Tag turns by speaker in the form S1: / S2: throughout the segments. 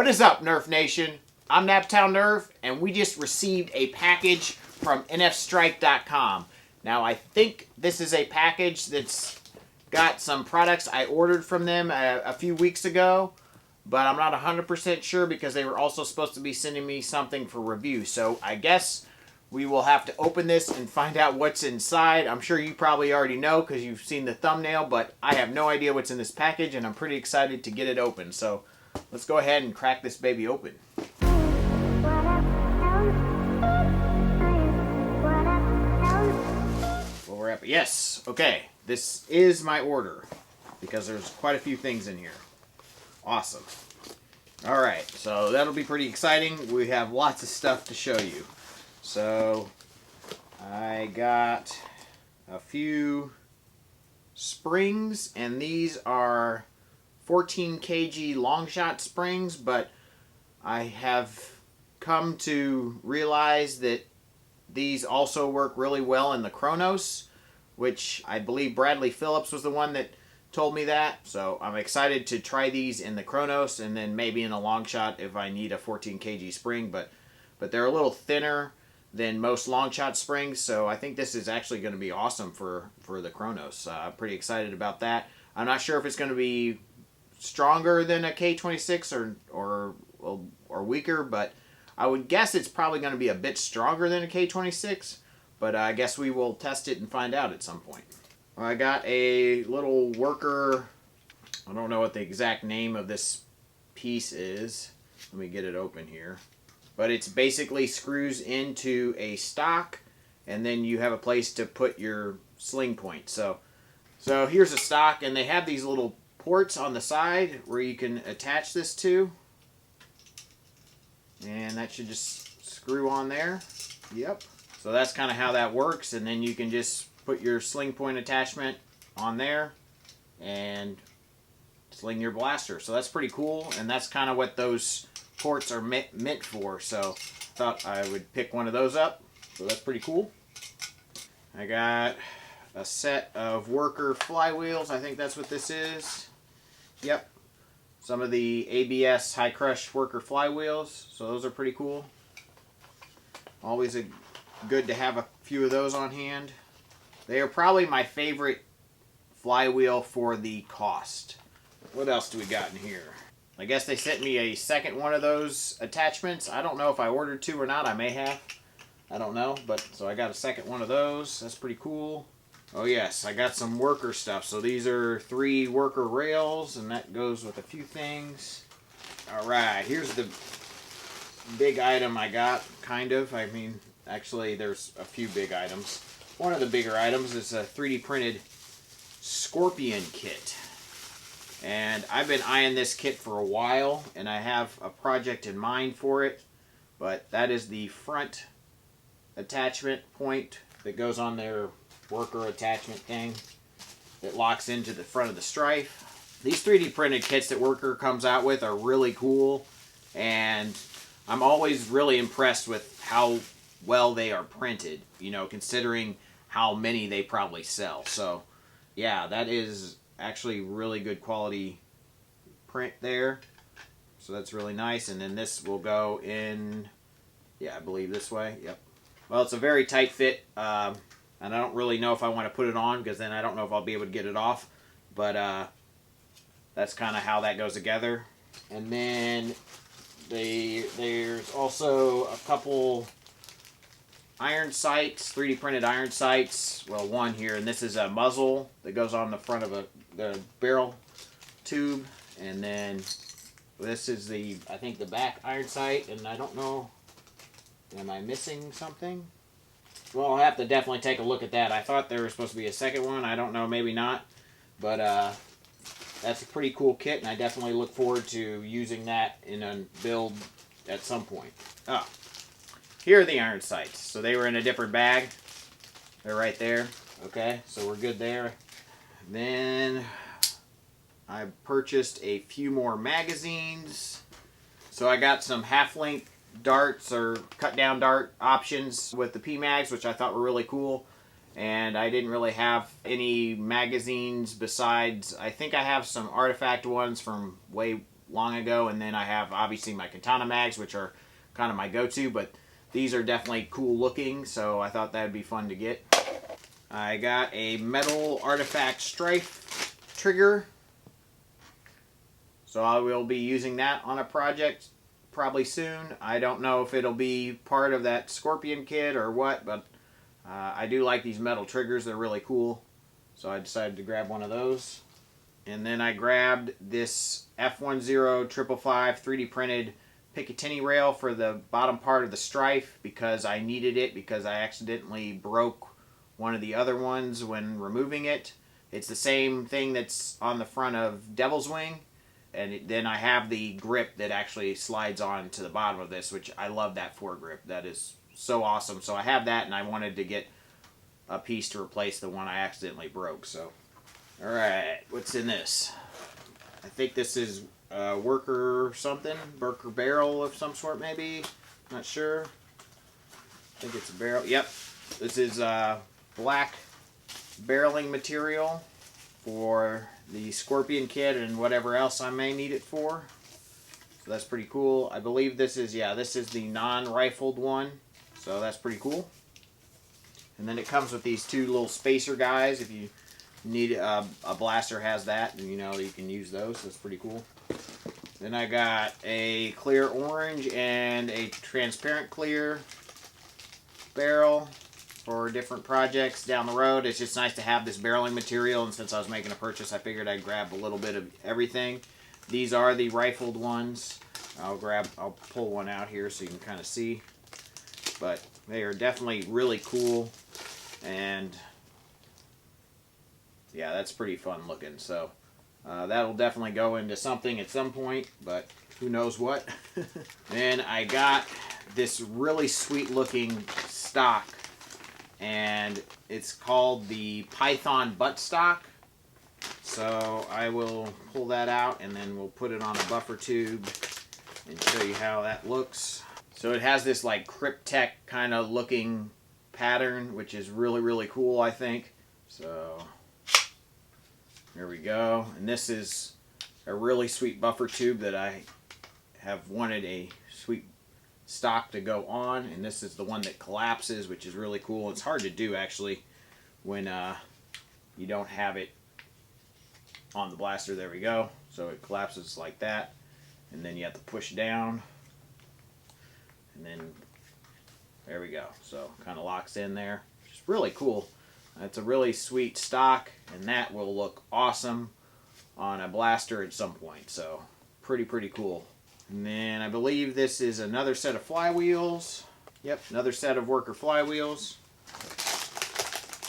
S1: What is up, Nerf Nation? I'm Naptown Nerf, and we just received a package from NFStrike.com. Now, I think this is a package that's got some products I ordered from them a few weeks ago, but I'm not 100% sure because they were also supposed to be sending me something for review. So I guess we will have to open this and find out what's inside. I'm sure you probably already know because you've seen the thumbnail, but I have no idea what's in this package, and I'm pretty excited to get it open. So let's go ahead and crack this baby open. Well, we're at, yes, okay. This is my order because there's quite a few things in here. Awesome. All right, so that'll be pretty exciting. We have lots of stuff to show you. So I got a few springs, and these are 14 kg long shot springs, but I have come to realize that these also work really well in the Chronos, which I believe Bradley Phillips was the one that told me that. So I'm excited to try these in the Chronos and then maybe in a long shot if I need a 14 kg spring, but they're a little thinner than most long shot springs, so I think this is actually going to be awesome for the Chronos. I'm pretty excited about that. I'm not sure if it's going to be stronger than a K26 or weaker, but I would guess it's probably going to be a bit stronger than a K26, but I guess we will test it and find out at some point. I got a little worker, I don't know what the exact name of this piece is. Let me get it open here. But it's basically screws into a stock, and then you have a place to put your sling point. So here's a stock, and they have these little ports on the side where you can attach this to. And that should just screw on there. Yep. So that's kind of how that works, and then you can just put your sling point attachment on there and sling your blaster. So that's pretty cool, and that's kind of what those ports are meant for, so thought I would pick one of those up. So that's pretty cool. I got a set of Worker flywheels. I think that's what this is. Yep. Some of the ABS high crush Worker flywheels. So those are pretty cool. Always good to have a few of those on hand. They are probably my favorite flywheel for the cost. What else do we got in here? I guess they sent me a second one of those attachments. I don't know if I ordered two or not. I may have. I don't know. But so I got a second one of those. That's pretty cool. Oh yes, I got some worker stuff. So these are 3 worker rails, and that goes with a few things. Alright, here's the big item I got, kind of. I mean, actually there's a few big items. One of the bigger items is a 3D printed Scorpion Kit. And I've been eyeing this kit for a while, and I have a project in mind for it. But that is the front attachment point that goes on their worker attachment thing that locks into the front of the strife. These 3D printed kits that Worker comes out with are really cool, and I'm always really impressed with how well they are printed, you know, considering how many they probably sell. So yeah, that is actually really good quality print there, so that's really nice. And then this will go in, yeah, I believe this way. Yep. Well, it's a very tight fit, and I don't really know if I want to put it on because then I don't know if I'll be able to get it off, but that's kind of how that goes together. And then there's also a couple iron sights, 3D printed iron sights. Well, one here, and this is a muzzle that goes on the front of the barrel tube, and then this is I think the back iron sight, and I don't know, am I missing something? Well, I'll have to definitely take a look at that. I thought there was supposed to be a second one. I don't know, maybe not, but that's a pretty cool kit, and I definitely look forward to using that in a build at some point. Oh. Here are the iron sights. So they were in a different bag. They're right there. Okay, so we're good there. Then I purchased a few more magazines. So I got some half-length darts or cut-down dart options with the PMags, which I thought were really cool. And I didn't really have any magazines besides, I think I have some Artifact ones from way long ago, and then I have obviously my katana mags, which are kind of my go-to, but these are definitely cool looking, so I thought that would be fun to get. I got a metal artifact strife trigger, so I will be using that on a project probably soon. I don't know if it'll be part of that Scorpion kit or what, but I do like these metal triggers. They're really cool, so I decided to grab one of those. And then I grabbed this F10555 3D printed Picatinny rail for the bottom part of the strife because I needed it because I accidentally broke one of the other ones when removing it. It's the same thing that's on the front of Devil's Wing, and then I have the grip that actually slides on to the bottom of this, which I love that foregrip. That is so awesome. So I have that, and I wanted to get a piece to replace the one I accidentally broke. So, all right, what's in this? I think this is worker something, worker barrel of some sort, maybe. Not sure. I think it's a barrel. Yep, this is black barreling material for the Scorpion kit and whatever else I may need it for. So that's pretty cool. I believe this is, yeah, this is the non-rifled one. So that's pretty cool. And then it comes with these two little spacer guys. If you need a blaster has that, and you know you can use those. That's pretty cool. Then I got a clear orange and a transparent clear barrel for different projects down the road. It's just nice to have this barreling material, and since I was making a purchase, I figured I'd grab a little bit of everything. These are the rifled ones. I'll pull one out here so you can kind of see. But they are definitely really cool, and yeah, that's pretty fun looking. So that'll definitely go into something at some point, but who knows what. Then I got this really sweet looking stock, and it's called the Python Buttstock. So I will pull that out, and then we'll put it on a buffer tube and show you how that looks. So it has this like Cryptek kind of looking pattern, which is really, really cool, I think. So there we go. And this is a really sweet buffer tube that I have wanted a sweet stock to go on, and this is the one that collapses, which is really cool. It's hard to do actually when you don't have it on the blaster. There we go. So it collapses like that, and then you have to push down, and then there we go. So kind of locks in there. It's really cool. It's a really sweet stock, and that will look awesome on a blaster at some point. So pretty cool. And then I believe this is another set of flywheels. Yep, another set of worker flywheels.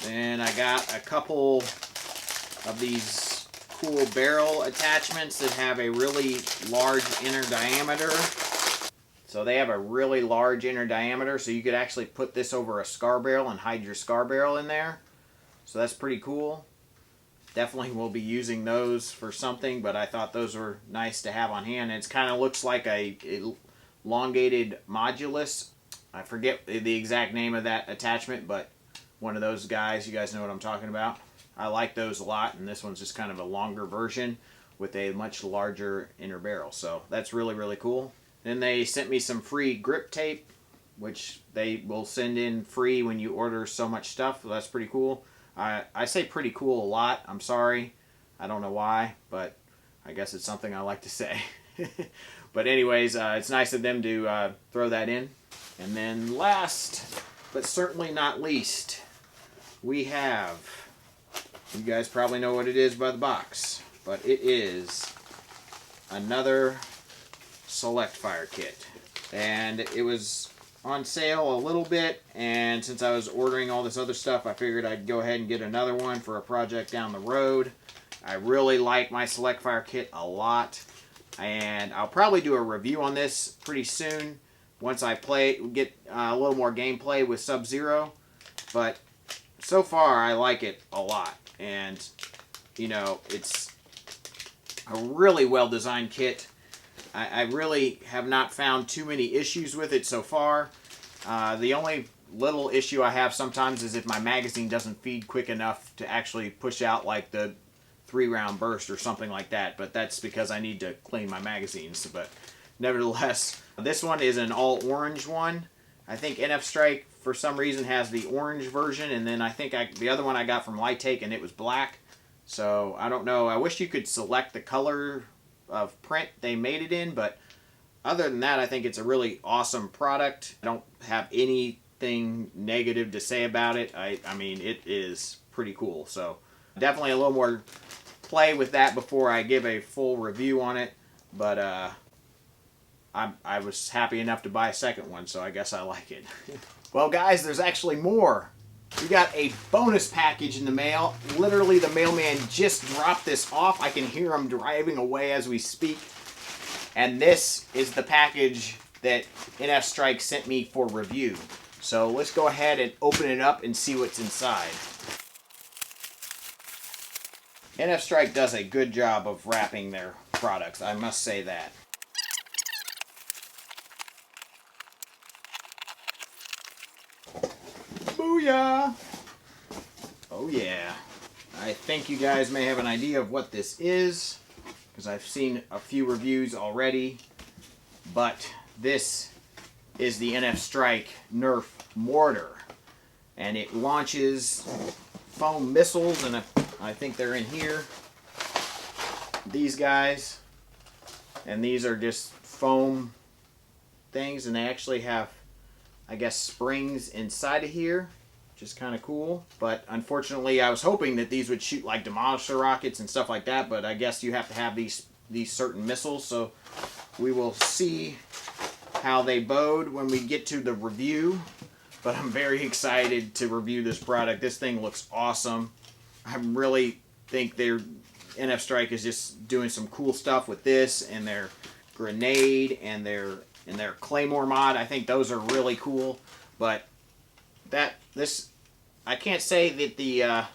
S1: Then I got a couple of these cool barrel attachments that have a really large inner diameter. So they have a really large inner diameter, so you could actually put this over a scar barrel and hide your scar barrel in there. So that's pretty cool. Definitely will be using those for something, but I thought those were nice to have on hand. It kind of looks like a elongated modulus. I forget the exact name of that attachment, but one of those guys, you guys know what I'm talking about. I like those a lot, and this one's just kind of a longer version with a much larger inner barrel. So that's really cool. Then they sent me some free grip tape, which they will send in free when you order so much stuff. So that's pretty cool. I say pretty cool a lot. I'm sorry. I don't know why, but I guess it's something I like to say. But anyways, it's nice of them to throw that in. And then last, but certainly not least, we have, you guys probably know what it is by the box, but it is another Select Fire kit. And it was on sale a little bit, and since I was ordering all this other stuff, I figured I'd go ahead and get another one for a project down the road. I really like my Select Fire kit a lot, and I'll probably do a review on this pretty soon once I get a little more gameplay with Sub-Zero. But so far I like it a lot, and you know, it's a really well designed kit. I really have not found too many issues with it so far. The only little issue I have sometimes is if my magazine doesn't feed quick enough to actually push out like the 3-round burst or something like that, but that's because I need to clean my magazines. But nevertheless, this one is an all orange one. I think NFStrike for some reason has the orange version, and then I think the other one I got from Lightake and it was black. So I don't know. I wish you could select the color of print they made it in, but other than that, I think it's a really awesome product. I don't have anything negative to say about it. I mean, it is pretty cool. So definitely a little more play with that before I give a full review on it. But I was happy enough to buy a second one, so I guess I like it. Well, guys, there's actually more. We got a bonus package in the mail. Literally, the mailman just dropped this off. I can hear him driving away as we speak. And this is the package that NFStrike sent me for review. So let's go ahead and open it up and see what's inside. NFStrike does a good job of wrapping their products, I must say that. Booyah! Oh yeah. I think you guys may have an idea of what this is, because I've seen a few reviews already. But this is the NFStrike Nerf Mortar. And it launches foam missiles, and I think they're in here. These guys. And these are just foam things, and they actually have, I guess, springs inside of here, which is kind of cool. But unfortunately, I was hoping that these would shoot like demolisher rockets and stuff like that, but I guess you have to have these certain missiles, so we will see how they bode when we get to the review. But I'm very excited to review this product. This thing looks awesome. I really think NFStrike is just doing some cool stuff with this, and their grenade and their Claymore mod. I think those are really cool. But I can't say that the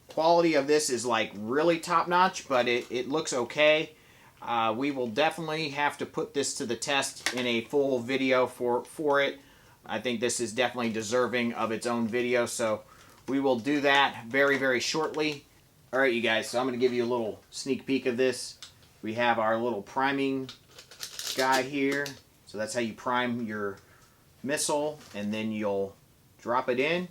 S1: quality of this is like really top notch, but it looks okay. We will definitely have to put this to the test in a full video for it. I think this is definitely deserving of its own video, so we will do that very, very shortly. Alright, you guys, so I'm going to give you a little sneak peek of this. We have our little priming guy here. So that's how you prime your missile, and then you'll drop it in,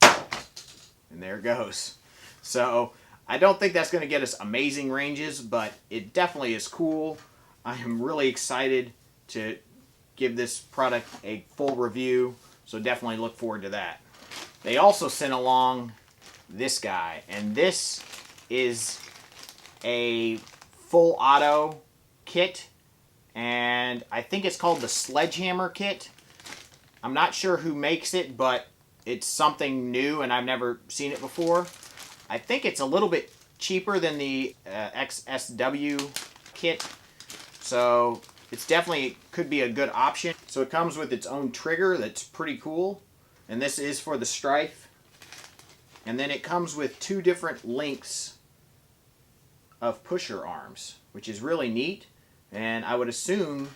S1: and there it goes. So I don't think that's going to get us amazing ranges, but it definitely is cool. I am really excited to give this product a full review, so definitely look forward to that. They also sent along this guy, and this is a full auto kit, and I think it's called the Sledgehammer Kit. I'm not sure who makes it, but it's something new and I've never seen it before. I think it's a little bit cheaper than the XSW kit, so it's definitely could be a good option. So it comes with its own trigger that's pretty cool, and this is for the Strife. And then it comes with 2 different lengths of pusher arms, which is really neat. And I would assume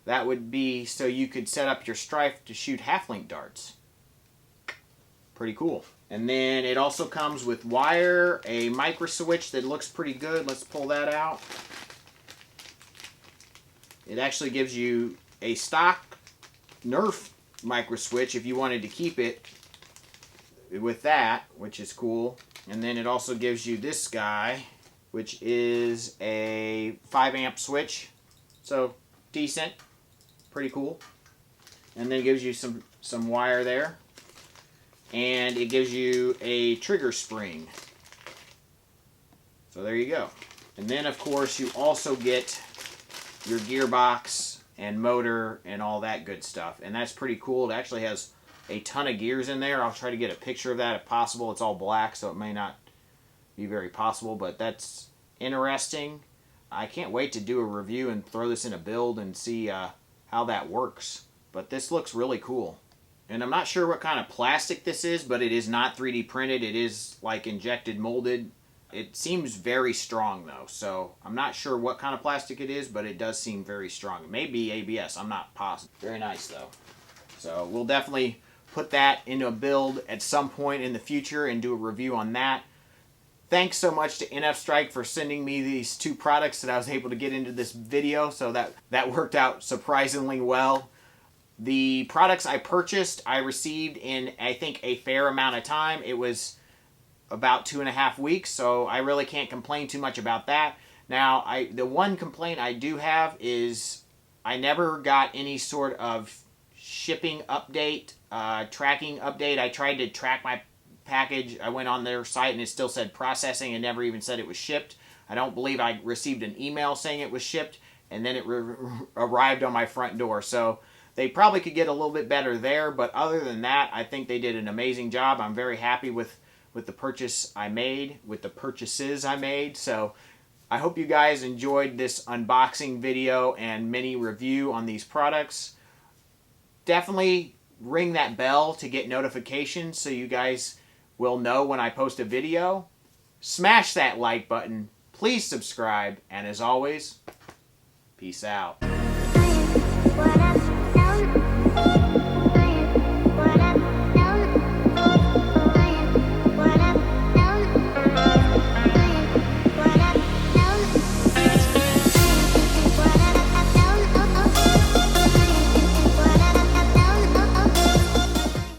S1: that would be so you could set up your Strife to shoot half-length darts. Pretty cool. And then it also comes with wire, a micro switch that looks pretty good. Let's pull that out. It actually gives you a stock Nerf micro switch if you wanted to keep it with that, which is cool. And then it also gives you this guy, which is a 5-amp switch. So decent, pretty cool. And then it gives you some wire there. And it gives you a trigger spring. So there you go. And then of course you also get your gearbox and motor and all that good stuff. And that's pretty cool. It actually has a ton of gears in there. I'll try to get a picture of that if possible. It's all black, so it may not be very possible, but that's interesting. I can't wait to do a review and throw this in a build and see how that works. But this looks really cool. And I'm not sure what kind of plastic this is, but it is not 3D printed. It is like injected molded. It seems very strong though, so I'm not sure what kind of plastic it is, but it does seem very strong. It may be ABS, I'm not positive. Very nice though. So we'll definitely put that into a build at some point in the future and do a review on that. Thanks so much to NFStrike for sending me these 2 products that I was able to get into this video, so that worked out surprisingly well. The products I purchased, I received in, I think, a fair amount of time. It was about 2.5 weeks, so I really can't complain too much about that. Now, the one complaint I do have is I never got any sort of shipping update, tracking update. I tried to track my package. I went on their site and it still said processing and never even said it was shipped. I don't believe I received an email saying it was shipped, and then it arrived on my front door. So they probably could get a little bit better there, but other than that, I think they did an amazing job. I'm very happy with the purchases I made. So I hope you guys enjoyed this unboxing video and mini review on these products. Definitely ring that bell to get notifications so you guys will know when I post a video. Smash that like button. Please subscribe. And as always, peace out.